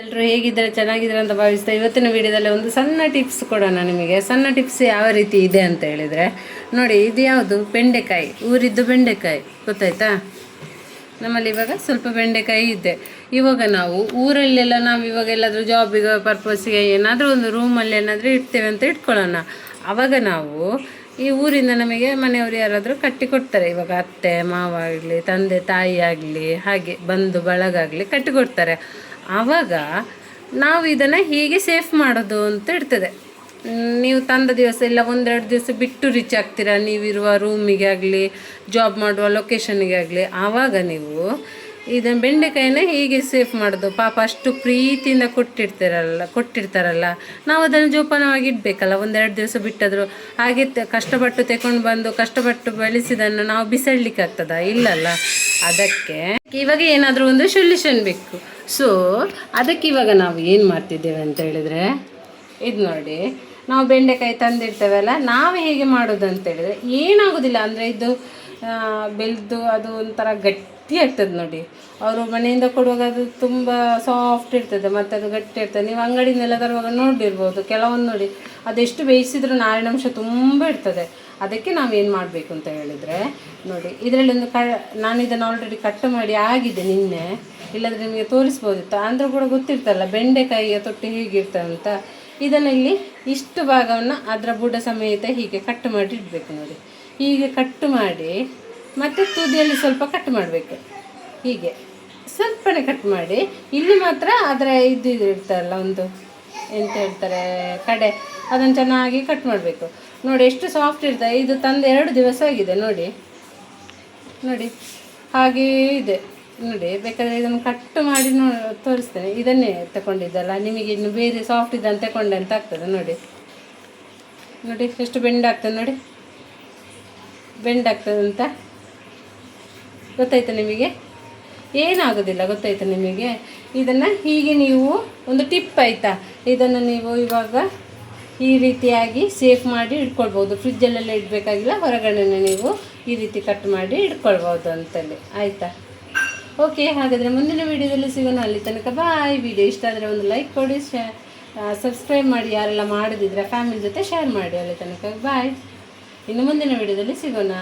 ಎಲ್ಲರೂ ಹೇಗಿದ್ದಾರೆ, ಚೆನ್ನಾಗಿದ್ದಾರೆ ಅಂತ ಭಾವಿಸ್ತಾ ಇವತ್ತಿನ ವಿಡಿಯೋದಲ್ಲಿ ಒಂದು ಸಣ್ಣ ಟಿಪ್ಸ್ ಕೊಡೋಣ ನಿಮಗೆ. ಸಣ್ಣ ಟಿಪ್ಸ್ ಯಾವ ರೀತಿ ಇದೆ ಅಂತ ಹೇಳಿದರೆ ನೋಡಿ, ಇದು ಯಾವುದು ಬೆಂಡೆಕಾಯಿ, ಊರಿದ್ದು ಬೆಂಡೆಕಾಯಿ ಗೊತ್ತಾಯ್ತಾ. ನಮ್ಮಲ್ಲಿ ಇವಾಗ ಸ್ವಲ್ಪ ಬೆಂಡೆಕಾಯಿ ಇದೆ. ಇವಾಗ ನಾವು ಊರಲ್ಲೆಲ್ಲ ನಾವು ಇವಾಗ ಎಲ್ಲಾದರೂ ಜಾಬಿಗೆ ಪರ್ಪಸ್ಗೆ ಏನಾದರೂ ಒಂದು ರೂಮಲ್ಲಿ ಏನಾದರೂ ಇಡ್ತೇವೆ ಅಂತ ಇಟ್ಕೊಳ್ಳೋಣ. ಆವಾಗ ನಾವು ಈ ಊರಿಂದ ನಮಗೆ ಮನೆಯವರು ಯಾರಾದರೂ ಕಟ್ಟಿ ಕೊಡ್ತಾರೆ. ಇವಾಗ ಅತ್ತೆ ಮಾವ ಆಗಲಿ, ತಂದೆ ತಾಯಿ ಆಗಲಿ, ಹಾಗೆ ಬಂಧು ಬಳಗ ಆಗಲಿ ಕಟ್ಟಿಕೊಡ್ತಾರೆ. ಆವಾಗ ನಾವು ಇದನ್ನು ಹೀಗೆ ಸೇಫ್ ಮಾಡೋದು ಅಂತ ಇರ್ತದೆ. ನೀವು ತಂದ ದಿವಸ ಇಲ್ಲ ಒಂದೆರಡು ದಿವಸ ಬಿಟ್ಟು ರೀಚ್ ಆಗ್ತೀರಾ ನೀವಿರುವ ರೂಮಿಗೆ ಆಗಲಿ, ಜಾಬ್ ಮಾಡುವ ಲೊಕೇಶನ್ನಿಗೆ ಆಗಲಿ. ಆವಾಗ ನೀವು ಇದನ್ನು ಬೆಂಡೆಕಾಯಿನ ಹೀಗೆ ಸೇಫ್ ಮಾಡೋದು. ಪಾಪ ಅಷ್ಟು ಪ್ರೀತಿಯಿಂದ ಕೊಟ್ಟಿರ್ತಾರಲ್ಲ, ನಾವು ಅದನ್ನು ಜೋಪಾನವಾಗಿ ಇಡಬೇಕಲ್ಲ. ಒಂದೆರಡು ದಿವಸ ಬಿಟ್ಟಾದರೂ ಹಾಗೆ ಕಷ್ಟಪಟ್ಟು ತಗೊಂಡು ಬಂದು ಕಷ್ಟಪಟ್ಟು ಬೆಳೆಸಿದನ್ನು ನಾವು ಬಿಸಾಡಲಿಕ್ಕೆ ಆಗ್ತದಾ? ಇಲ್ಲಲ್ಲ. ಅದಕ್ಕೆ ಇವಾಗ ಏನಾದರೂ ಒಂದು ಸೊಲ್ಯೂಷನ್ ಬೇಕು. ಸೊ ಅದಕ್ಕೆ ಇವಾಗ ನಾವು ಏನು ಮಾಡ್ತಿದ್ದೇವೆ ಅಂತ ಹೇಳಿದರೆ, ಇದು ನೋಡಿ, ನಾವು ಬೆಂಡೆಕಾಯಿ ತಂದಿರ್ತೇವಲ್ಲ, ನಾವು ಹೇಗೆ ಮಾಡೋದು ಅಂತ ಹೇಳಿದರೆ ಏನಾಗೋದಿಲ್ಲ. ಅಂದರೆ ಇದು ಬೆಳೆದು ಅದು ಒಂಥರ ಗಟ್ಟಿ ಆಗ್ತದೆ ನೋಡಿ. ಅವರು ಮನೆಯಿಂದ ಕೊಡುವಾಗ ಅದು ತುಂಬ ಸಾಫ್ಟ್ ಇರ್ತದೆ ಮತ್ತು ಅದು ಗಟ್ಟಿ ಇರ್ತದೆ. ನೀವು ಅಂಗಡಿಯಿಂದೆಲ್ಲ ತರುವಾಗ ನೋಡಿರ್ಬೋದು, ಕೆಲವೊಂದು ನೋಡಿ ಅದೆಷ್ಟು ಬೇಯಿಸಿದ್ರೂ ನಾರಿನಂಶ ತುಂಬ ಇರ್ತದೆ. ಅದಕ್ಕೆ ನಾವೇನು ಮಾಡಬೇಕು ಅಂತ ಹೇಳಿದರೆ ನೋಡಿ, ಇದರಲ್ಲಿ ಒಂದು ನಾನು ಇದನ್ನು ಆಲ್ರೆಡಿ ಕಟ್ ಮಾಡಿ ಆಗಿದೆ ನಿನ್ನೆ, ಇಲ್ಲದ್ರೆ ನಿಮಗೆ ತೋರಿಸ್ಬೋದಿತ್ತು. ಅಂದರೂ ಕೂಡ ಗೊತ್ತಿರ್ತಲ್ಲ ಬೆಂಡೆಕಾಯಿಯ ತೊಟ್ಟಿ ಹೇಗಿರ್ತದೆ ಅಂತ. ಇದನ್ನು ಇಲ್ಲಿ ಇಷ್ಟು ಭಾಗವನ್ನು ಅದರ ಬುಡ ಸಮೇತ ಹೀಗೆ ಕಟ್ ಮಾಡಿ ಇಡಬೇಕು ನೋಡಿ. ಹೀಗೆ ಕಟ್ ಮಾಡಿ ಮತ್ತು ತುದಿಯಲ್ಲಿ ಸ್ವಲ್ಪ ಕಟ್ ಮಾಡಬೇಕು. ಹೀಗೆ ಸ್ವಲ್ಪನೇ ಕಟ್ ಮಾಡಿ, ಇಲ್ಲಿ ಮಾತ್ರ ಅದರ ಇದು ಇರ್ತಲ್ಲ, ಒಂದು ಎಂತ ಹೇಳ್ತಾರೆ ಕಡೆ, ಅದನ್ನು ಚೆನ್ನಾಗಿ ಕಟ್ ಮಾಡಬೇಕು ನೋಡಿ. ಎಷ್ಟು ಸಾಫ್ಟ್ ಇರ್ತದೆ. ಇದು ತಂದು 2 ದಿವಸ ಆಗಿದೆ ನೋಡಿ. ನೋಡಿ ಹಾಗೇ ಇದೆ ನೋಡಿ. ಬೇಕಾದರೆ ಇದನ್ನು ಕಟ್ ಮಾಡಿ ತೋರಿಸ್ತೇನೆ. ಇದನ್ನೇ ತಗೊಂಡಿದ್ದಲ್ಲ, ನಿಮಗೆ ಇನ್ನು ಬೇರೆ ಸಾಫ್ಟ್ ಇದನ್ನು ತಗೊಂಡೆ ಅಂತ ಆಗ್ತದೆ ನೋಡಿ. ನೋಡಿ ಎಷ್ಟು ಬೆಂಡಾಗ್ತದೆ ನೋಡಿ, ಬೆಂಡಾಗ್ತದೆ ಅಂತ ಗೊತ್ತಾಯ್ತು ನಿಮಗೆ? ಏನಾಗೋದಿಲ್ಲ ಗೊತ್ತಾಯ್ತು ನಿಮಗೆ? ಇದನ್ನು ಹೀಗೆ ನೀವು ಒಂದು ಟಿಪ್ ಆಯಿತಾ, ಇದನ್ನು ನೀವು ಇವಾಗ ಈ ರೀತಿಯಾಗಿ ಸೇಫ್ ಮಾಡಿ ಇಟ್ಕೊಳ್ಬೋದು. ಫ್ರಿಜ್ಜಲ್ಲೆಲ್ಲ ಇಡಬೇಕಾಗಿಲ್ಲ, ಹೊರಗಡೆ ನೀವು ಈ ರೀತಿ ಕಟ್ ಮಾಡಿ ಇಟ್ಕೊಳ್ಬೋದು ಅಂತೇಳಿ. ಆಯಿತಾ? ಓಕೆ, ಹಾಗಾದರೆ ಮುಂದಿನ ವೀಡಿಯೋದಲ್ಲಿ ಸಿಗೋಣ. ಅಲ್ಲಿ ತನಕ ಬಾಯ್. ವಿಡಿಯೋ ಇಷ್ಟ ಆದರೆ ಒಂದು ಲೈಕ್ ಕೊಡಿ, ಸಬ್ಸ್ಕ್ರೈಬ್ ಮಾಡಿ. ಯಾರೆಲ್ಲ ಮಾಡೋದಿದ್ರೆ ಫ್ಯಾಮಿಲಿ ಜೊತೆ ಶೇರ್ ಮಾಡಿ. ಅಲ್ಲಿ ತನಕ ಬಾಯ್. ಇನ್ನು ಮುಂದಿನ ವೀಡಿಯೋದಲ್ಲಿ ಸಿಗೋಣ.